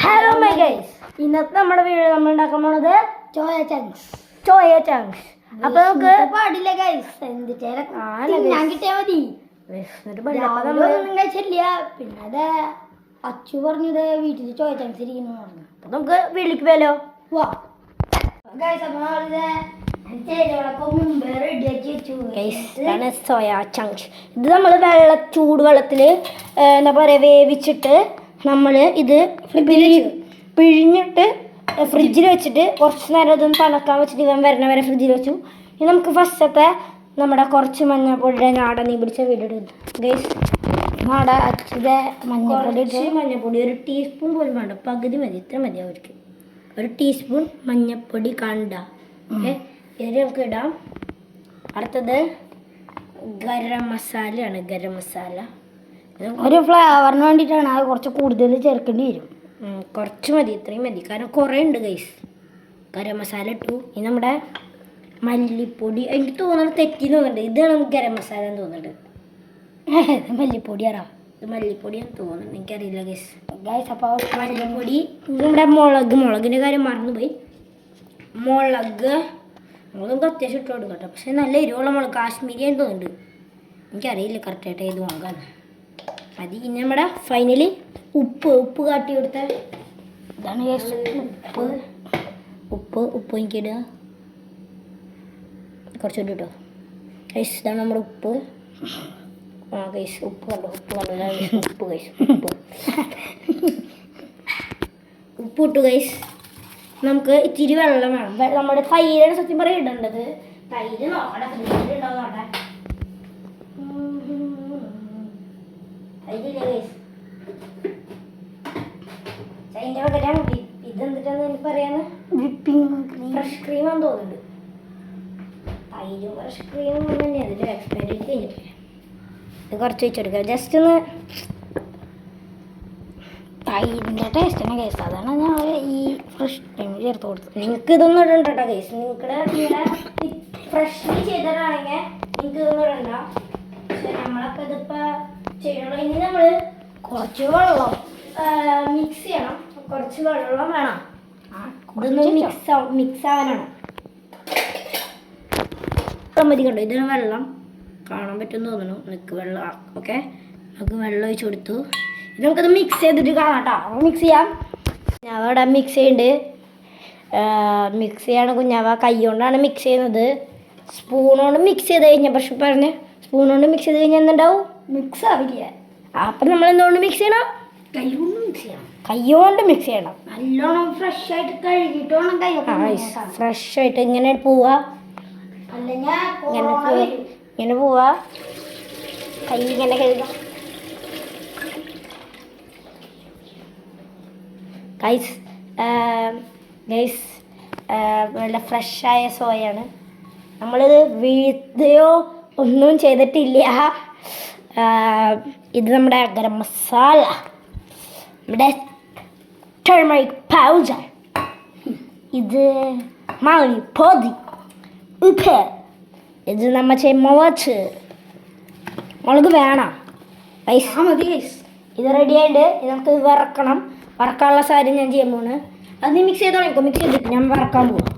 Hello my guys, ഇന്നത്തെ നമ്മുടെ video നമ്മൾ ഉണ്ടാക്കാൻ പോണത് ചോയ ചങ്ക്സ്. അപ്പൊ നമുക്ക് പാടില്ല ഗൈസ്, ഞാൻ കിട്ടിയാ മതി. കഴിച്ചില്ല. പിന്നെ അത് അച്ചു പറഞ്ഞത് വീട്ടിൽ ചോയ ചങ്ക്സ് ഇരിക്കുന്നു പറഞ്ഞു. അപ്പൊ നമുക്ക് വീട്ടിലേക്ക് പോയാലോ? Soya chunks. ഇത് നമ്മൾ ചൂടുവെള്ളത്തിൽ എന്താ പറയുക വേവിച്ചിട്ട് നമ്മൾ ഇത് പിഴിഞ്ഞിട്ട് ഫ്രിഡ്ജിൽ വെച്ചിട്ട് കുറച്ച് നേരം ഇതൊന്ന് തണുക്കാൻ വെച്ചിട്ട് ഇവൻ വരണ വരെ ഫ്രിഡ്ജിൽ വെച്ചു. ഇനി നമുക്ക് ഫസ്റ്റത്തെ നമ്മുടെ കുറച്ച് മഞ്ഞൾപ്പൊടിയുടെ നാടൻ നീ പിടിച്ച വീഡിയോ ഗൈസ്. അച്ഛൻ്റെ മഞ്ഞൾപ്പൊടി ഒരു ടീസ്പൂൺ പോലും വേണ്ട, പകുതി മതി, ഇത്ര മതി അവർക്ക്. ഒരു ടീസ്പൂൺ മഞ്ഞൾപ്പൊടി കണ്ട ഇത് നമുക്ക് ഇടാം. അടുത്തത് ഗരം മസാലയാണ്. ഗരം മസാല ഒരു ഫ്ലേവറിന് വേണ്ടിയിട്ടാണ്, അത് കുറച്ച് കൂടുതൽ ചേർക്കേണ്ടി വരും. കുറച്ച് മതി, ഇത്രയും മതി, കാരണം കുറേ ഉണ്ട് ഗൈസ്. ഗരം മസാല ഇട്ടു. ഇനി നമ്മുടെ മല്ലിപ്പൊടി, എനിക്ക് തോന്നുന്നത് തെറ്റി തോന്നുന്നുണ്ട്, ഇതാണ് ഗരം മസാല എന്ന് തോന്നുന്നുണ്ട്. മല്ലിപ്പൊടിയാണോ? ഇത് മല്ലിപ്പൊടിയാന്ന് തോന്നുന്നുണ്ട്, എനിക്കറിയില്ല ഗൈസ്. അപ്പോൾ മല്ലിപ്പൊടി, നമ്മുടെ മുളകിൻ്റെ കാര്യം മറന്നുപോയി. മുളക് നമുക്ക് അത്യാവശ്യം ഇട്ട് കൊടുക്കാം കേട്ടോ, പക്ഷേ നല്ല എരിവുള്ള മുളക്, കാശ്മീരിയാന്ന് തോന്നുന്നുണ്ട്, എനിക്കറിയില്ല കറക്റ്റായിട്ട് ഏത് മുളകാണ് മതി. ഇനി നമ്മുടെ ഫൈനലി ഉപ്പ് കാട്ടി കൊടുത്താൽ ഇതാണ് ഉപ്പ് എനിക്കിടുക കുറച്ചുകൂടി കേട്ടോ ഗൈസ്. ഇതാണ് നമ്മുടെ ഉപ്പ്. ഗൈസ് ഉപ്പ് കണ്ടോ ഗൈസ്. ഉപ്പ് ഇട്ടു ഗൈസ്. നമുക്ക് ഇച്ചിരി വെള്ളം വേണം. നമ്മുടെ തൈരാണ് സത്യം പറയാൻ ഇടേണ്ടത്. തൈര് നോക്കട്ടെ, ഫ്രിഡ്ജിലുണ്ടോ നോക്കട്ടെ. തൈരില്ല ഗൈസ്, അതിൻ്റെ പകരം ഇതെന്തിട്ടാന്ന് എനിക്ക് പറയാന്ന് ഫ്രഷ് ക്രീമാന്ന് തോന്നുന്നുണ്ട്. തൈരും ഫ്രഷ് ക്രീമും തന്നെ അതിൻ്റെ എക്സ്പയറി ഡേറ്റ് കഴിഞ്ഞിട്ടില്ല. ഇത് കുറച്ച് വെച്ചെടുക്കാം, ജസ്റ്റ് ഒന്ന് തൈരിൻ്റെ ടേസ്റ്റിനെ കേസ്. അതാണ് ഞാൻ ഈ ഫ്രഷ് ക്രീം ചേർത്ത് കൊടുത്തത്. നിങ്ങൾക്ക് ഇതൊന്നും ഇടണ്ട കേട്ടോ കേസ്. നിങ്ങളുടെ ഫ്രഷ്ലി ചെയ്തതാണെങ്കിൽ നിങ്ങൾക്ക് ഇതൊന്നും ഇടണ്ട. പക്ഷെ നമ്മളൊക്കെ ഇതിപ്പോൾ ചെയ്യണം. ഇനി നമ്മൾ കുറച്ച് വെള്ളം മിക്സ് ചെയ്യണം. കുറച്ച് വെള്ളം വേണം, ഇതൊന്ന് മിക്സ് ആവാനാണ്. മതി കണ്ടോ, ഇതിന് വെള്ളം കാണാൻ പറ്റുമെന്ന് തോന്നുന്നു. നിൽക്ക് വെള്ളം, ഓക്കെ. നമുക്ക് വെള്ളം ഒഴിച്ച് കൊടുത്തു. ഇത് നമുക്കത് മിക്സ് ചെയ്തിട്ട് കാണാം കേട്ടോ. മിക്സ് ചെയ്യാം. കുഞ്ഞാവ മിക്സ് ചെയ്യുന്നുണ്ട്. മിക്സ് ചെയ്യാണ് കുഞ്ഞാവ. കൈ കൊണ്ടാണ് മിക്സ് ചെയ്യുന്നത്. സ്പൂണോണ്ട് മിക്സ് ചെയ്ത് കഴിഞ്ഞാൽ പക്ഷെ പറഞ്ഞ് സ്പൂണോണ്ട് മിക്സ് ചെയ്ത് കഴിഞ്ഞാൽ എന്തുണ്ടാവും? മിക്സ് ആവില്ല. അപ്പം നമ്മൾ എന്തുകൊണ്ട് മിക്സ് ചെയ്യണം? കൈ കൊണ്ട് മിക്സ് ചെയ്യണം. കൈ കൊണ്ട് മിക്സ് ചെയ്യണം. നല്ലോണം ഫ്രഷ് ആയിട്ട് കഴുകിയിട്ട് വേണം കൈ. ഫ്രഷ് ആയിട്ട് ഇങ്ങനെ പോവാ, ഇങ്ങനെ പോവാ, കൈ ഇങ്ങനെ കഴുകാം. ഗൈസ് നല്ല ഫ്രഷായ സോയാണ്. നമ്മളിത് വീഴ്ത്തുകയോ ഒന്നും ചെയ്തിട്ടില്ല. ഇത് നമ്മുടെ ഗരം മസാല, നമ്മുടെ ടർമറിക് പൗഡർ, ഇത് മല്ലിപ്പൊടി, ഉപ്പ്, ഇത് നമ്മൾ മുളക് വേണം ഗൈസ്. മതി ഗൈസ്. ഇത് റെഡി ആയിട്ട് നമുക്ക് വറക്കണം. വറക്കാനുള്ള സാധനം ഞാൻ ചെയ്യാൻ പോണ്. അത് നീ മിക്സ് ചെയ്തോളൂ. മിക്സ് ചെയ്തിട്ട് ഞാൻ വറക്കാൻ പോകും.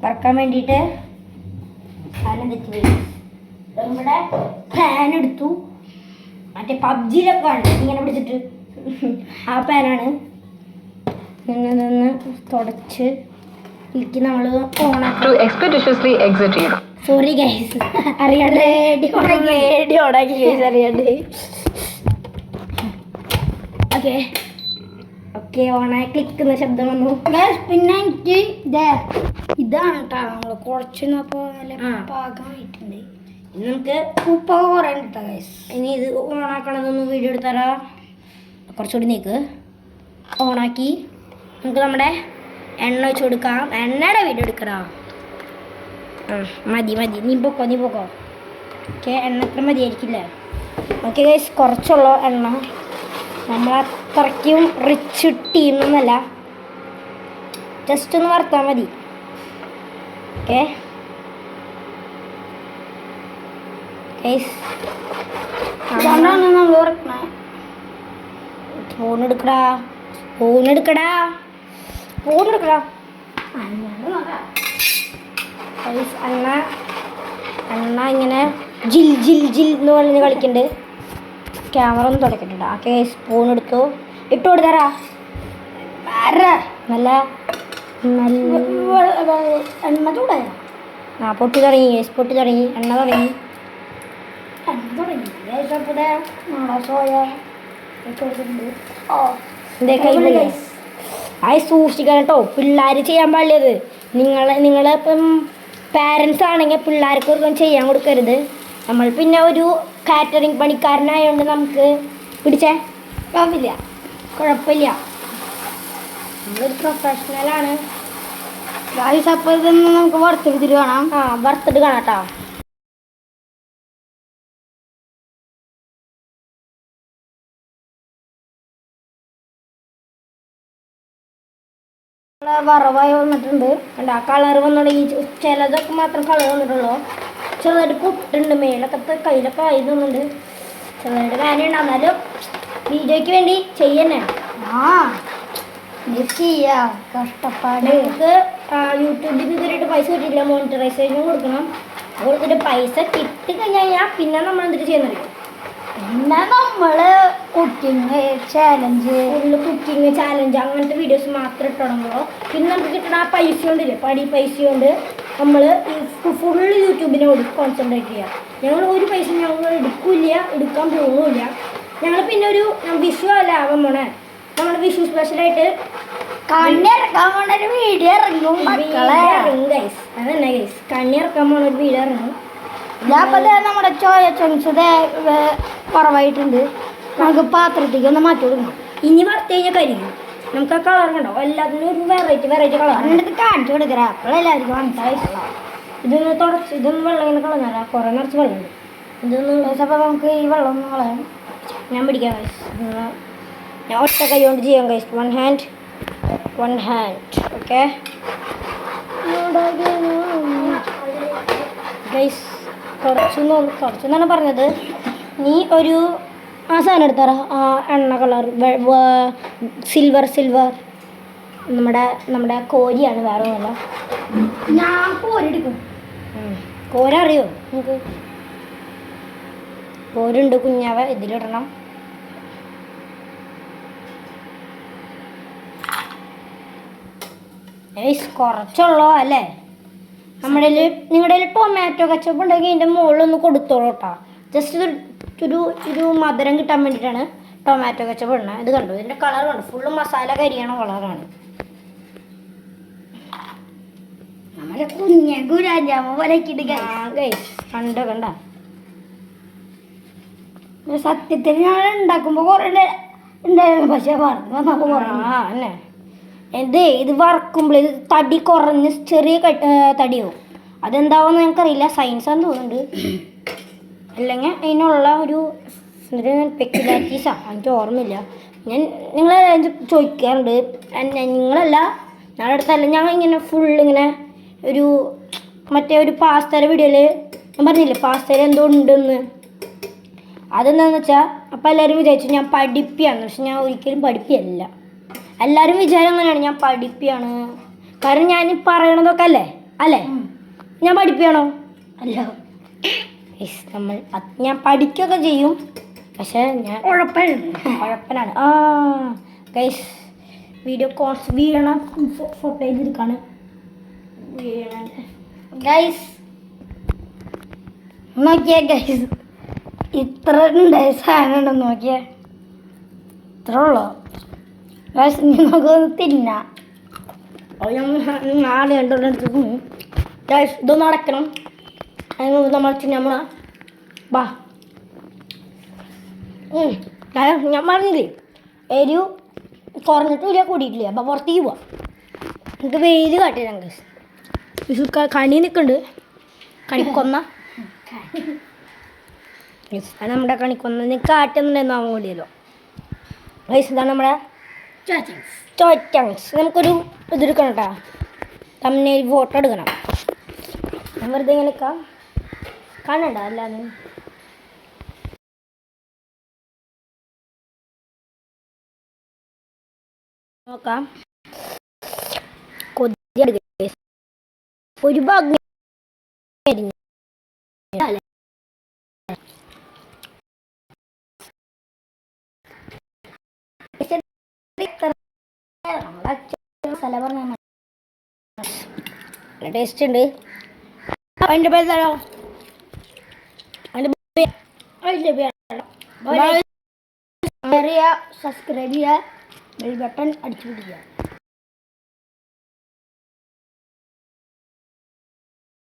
വറക്കാൻ വേണ്ടിയിട്ട് സാധനം തെറ്റി നമ്മുടെ പാൻ എടുത്തു. മറ്റേ പബ്ജിയിലൊക്കെ ആണ് ഇങ്ങനെ പിടിച്ചിട്ട് ആ പാനാണ്. നിന്ന് തുടച്ച് ഇരിക്കി നമ്മൾ ഓണാക്കി. സോറി ഗൈസ്, അറിയാണ്ട് റേഡിയോ ഓണാക്കി ഗൈസ്, അറിയാണ്ട്. ഓക്കെ ഓണായി ക്ലിക്കുന്ന ശബ്ദം വന്നു. പിന്നെ എനിക്ക് ഇതാണ് കേട്ടോ നമ്മൾ കുറച്ച് പാകമായിട്ടുണ്ട്. ഇനി നമുക്ക് ഉപ്പൊക്കെ കുറേ ഉണ്ട് ഗൈസ്. ഇനി ഇത് ഓണാക്കണതൊന്ന് വീഡിയോ എടുത്തരാ. കുറച്ചുകൂടി നീക്ക്. ഓണാക്കി നമുക്ക് നമ്മുടെ എണ്ണ വെച്ച് കൊടുക്കാം. എണ്ണയുടെ വീഡിയോ എടുക്കടാ. മതി നീ പൊക്കോ. ഓക്കെ, എണ്ണ എത്ര മതിയായിരിക്കില്ലേ? ഓക്കെ ഗൈസ്, കുറച്ചുള്ള എണ്ണ. നമ്മൾ അത്രയ്ക്കും റിച്ച് ടീമൊന്നുമല്ല, ജസ്റ്റ് ഒന്ന് വറുത്താൽ മതി. ഓക്കെ നമ്മൾ വറക്കണേ. ഫോൺ എടുക്കടാ. സ്പൂൺ എടുക്കടാ. ഗൈസ്, എണ്ണ ഇങ്ങനെ ജിൽ ജിൽ ജിൽ എന്ന് പറഞ്ഞ് കളിക്കുന്നുണ്ട്. ക്യാമറ ഒന്ന് തുടക്കിട്ടുണ്ട്. ഓക്കെ, സ്പൂൺ എടുത്തു, ഇട്ട് കൊടുത്തരാ. നല്ല എണ്ണ ചൂടായ പൊട്ടി തുടങ്ങി. പൊട്ടി തുടങ്ങി, എണ്ണ തുടങ്ങി. സോയ സൂക്ഷിക്കണം കേട്ടോ. പിള്ളേർ ചെയ്യാൻ പാടില്ലത്. നിങ്ങളിപ്പം പാരൻസ് ആണെങ്കിൽ പിള്ളേർക്ക് ഒന്നും ചെയ്യാൻ കൊടുക്കരുത്. നമ്മൾ പിന്നെ ഒരു കാറ്ററിംഗ് പണിക്കാരനായതുകൊണ്ട് നമുക്ക് പിടിച്ചേ കുഴപ്പമില്ല. നമ്മളൊരു പ്രൊഫഷണലാണ്. അപ്പോൾ ഇതൊന്ന് നമുക്ക് വറുത്തെടുത്തിട്ട് കാണാം. വറുത്തിട്ട് കാണാം കേട്ടോ. വറവായി വന്നിട്ടുണ്ട്. ആ കളർ വന്നു തുടങ്ങി. ചിലതൊക്കെ മാത്രം കളർ വന്നിട്ടുള്ളൂ. ചെറുതായിട്ട് പൊട്ടുണ്ട്. മേലൊക്കെ കയ്യിലൊക്കെ ആയി തോന്നുന്നുണ്ട്. ചെറുതായിട്ട് വേനയുണ്ട്. എന്നാലും വീഡിയോയ്ക്ക് വേണ്ടി ചെയ്യണേ. കഷ്ടപ്പാട്. നമുക്ക് യൂട്യൂബിൽ നിന്ന് ഇതുവരെയായിട്ട് പൈസ കിട്ടിയില്ല. മോണിറ്ററൈസേഷൻ കൊടുക്കണം. അത് കൊടുത്തിട്ട് പൈസ കിട്ടിക്കഴിഞ്ഞാൽ പിന്നെ നമ്മൾ എന്തിട്ട് ചെയ്യുന്നത്? പിന്നെ നമ്മള് കുക്കിംഗ് ചാലഞ്ച് അങ്ങനത്തെ വീഡിയോസ് മാത്രം ഇട്ടുള്ളൂ. പിന്നെ നമുക്ക് കിട്ടുന്ന ആ പൈസ കൊണ്ടില്ലേ, പൈസ കൊണ്ട് നമ്മൾ ഫുൾ യൂട്യൂബിനോട് കോൺസെൻട്രേറ്റ് ചെയ്യുക. ഞങ്ങൾ ഒരു പൈസ ഞങ്ങൾ എടുക്കാൻ പോകുന്നില്ല. ഞങ്ങൾ പിന്നെ ഒരു വിഷു ലാഭം പോണേ. നമ്മുടെ വിഷു സ്പെഷ്യലായിട്ട് കണ്ണിറക്കാൻ വീഡിയോ ഇറങ്ങും. ഗൈസ് അതന്നെ ഗൈസ്, കണ്ണിറക്കാൻ പോണ ഒരു വീഡിയോ ഇറങ്ങും. നമ്മുടെ ചോയ ചൊങ്സ് കുറവായിട്ടുണ്ട്. നമുക്ക് പാത്രത്തേക്ക് ഒന്ന് മാറ്റി കൊടുക്കണം. ഇനി വറുത്ത് കഴിഞ്ഞാൽ കരിക്കും. നമുക്ക് ആ കളർ കണ്ടോ, എല്ലാത്തിനും ഒരു വെറൈറ്റി കളർ എന്നിട്ട് കാണിച്ചു കൊടുക്കരാ. അപ്പോഴെല്ലാവർക്കും മനസ്സിലായിട്ടില്ല. ഇതൊന്ന് വെള്ളം ഇങ്ങനെ കളഞ്ഞാലാ. കുറേ നിറച്ച് വെള്ളമുണ്ട്. അപ്പോൾ നമുക്ക് ഈ വെള്ളം ഒന്ന് കളയാം. ഞാൻ പിടിക്കാം ഗൈസ്. ഞാൻ ഒറ്റ കൈ കൊണ്ട് ചെയ്യാം guys. One hand okay guys. തുടച്ചെന്നാണ് പറഞ്ഞത്. നീ ഒരു സാധനം എടുത്താറ. എണ്ണ കളർ സിൽവർ നമ്മുടെ കോരിയാണ്, വേറെ ഒന്നുമല്ല. ഞാൻ കോരെടുക്കും. കോര അറിയോ നമുക്ക്? കോരുണ്ട് കുഞ്ഞാവ, ഇതിലിടണം. കുറച്ചുള്ളോ അല്ലേ? നിങ്ങളുടെ ടൊമാറ്റോ കച്ചപ്പ് ഉണ്ടെങ്കിൽ ഇതിൻ്റെ മുകളിലൊന്ന് കൊടുത്തോളൂ കേട്ടോ. ജസ്റ്റ് ഒരു മധുരം കിട്ടാൻ വേണ്ടിയിട്ടാണ് ടൊമാറ്റോ കച്ചപ്പ് ഇടുന്നത്. ഇത് കണ്ടു, ഇതിൻ്റെ കളർ കണ്ടു, ഫുള്ള് മസാല കരിയണ കളറാണ്. നമ്മുടെ കുഞ്ഞ ഗുലാബ് പോലെ കണ്ട സത്യത്തിൽ ഞാൻ ഉണ്ടാക്കുമ്പോൾ കുറേ ഉണ്ടായിരുന്നു. പക്ഷേ അല്ലേ ഇത് വറക്കുമ്പോൾ ഇത് തടി കുറഞ്ഞ് ചെറിയ തടിയാവും. അതെന്താവെന്ന് ഞങ്ങൾക്കറിയില്ല. സയൻസാന്ന് തോന്നുന്നുണ്ട്. അല്ലെങ്കിൽ അതിനുള്ള ഒരു പെക്യുലാരിറ്റീസാണ്. എനിക്ക് ഓർമ്മയില്ല. നിങ്ങളെല്ലാം ചോദിക്കാറുണ്ട്. നിങ്ങളല്ല, ഞങ്ങളുടെ അടുത്തല്ല. ഞങ്ങൾ ഇങ്ങനെ ഫുള്ളിങ്ങനെ മറ്റേ ഒരു പാസ്തയുടെ വീഡിയോയിൽ ഞാൻ പറഞ്ഞില്ലേ പാസ്തയിൽ എന്തോ ഉണ്ടെന്ന്. അതെന്താണെന്ന് വെച്ചാൽ അപ്പോൾ എല്ലാവരും വിചാരിച്ചു ഞാൻ പഠിപ്പിയാണ്. പക്ഷെ ഞാൻ ഒരിക്കലും പഠിപ്പിയല്ല. എല്ലാവരും വിചാരം അങ്ങനെയാണ്, ഞാൻ പഠിപ്പിയാണ്. കാരണം ഞാൻ പറയണതൊക്കെ അല്ലേ? ഞാൻ പഠിപ്പിയാണോ? അല്ല. ഞാൻ പഠിക്കുകയൊക്കെ ചെയ്യും, പക്ഷെ ഞാൻ കുഴപ്പനാണ്. ഗൈസ് വീഡിയോ വീഴണ ഫോട്ടോയിൽ എടുക്കാണ്. ഗൈസ് നോക്കിയേ ഗൈസ്, ഇത്ര ഉണ്ടായ സാധനം ഉണ്ടെന്ന് നോക്കിയേ. ഇത്ര ഉള്ളോ ഗൈസ്? നമുക്കൊന്ന് തിന്നാം. നാളെ ഗൈസ് ഇതൊന്നും അടക്കണം. അതിന് നമ്മൾ തിന്നാൻ ബാ. ഞാൻ പറഞ്ഞില്ലേ എരിവ് കുറഞ്ഞിട്ടില്ല കൂടിയിട്ടില്ല. അപ്പം പുറത്തേക്ക് പോവാം. നമുക്ക് വെയിൽ കാട്ടില്ല ഗൈസ്. കണി നിൽക്കുന്നുണ്ട്. കണിക്കൊന്ന നമ്മുടെ കണിക്കൊന്ന കാട്ടുന്നുണ്ടെന്ന് ആവാൻ കൂടിയല്ലോ ഗൈസ്. ഇതാണ് നമ്മുടെ ചോറ്റങ്സ്. നമുക്കൊരു ഇതെടുക്കണം കേട്ടോ. തമ്മിൽ ഫോട്ടോ എടുക്കണം. ഞാൻ വെറുതെ ഇങ്ങനെ കാണണ്ട അല്ലാതെ നോക്കാം. കൊതിയാണ് guys. ഒരു ഭാഗം കരിഞ്ഞു. മസാല പറഞ്ഞ ടേസ്റ്റ് ഉണ്ട്. അതിൻ്റെ പേര് തരോ. സബ്സ്ക്രൈബ് ചെയ്യുക, ബെൽ ബട്ടൺ അടിച്ചു പിടിക്കുക.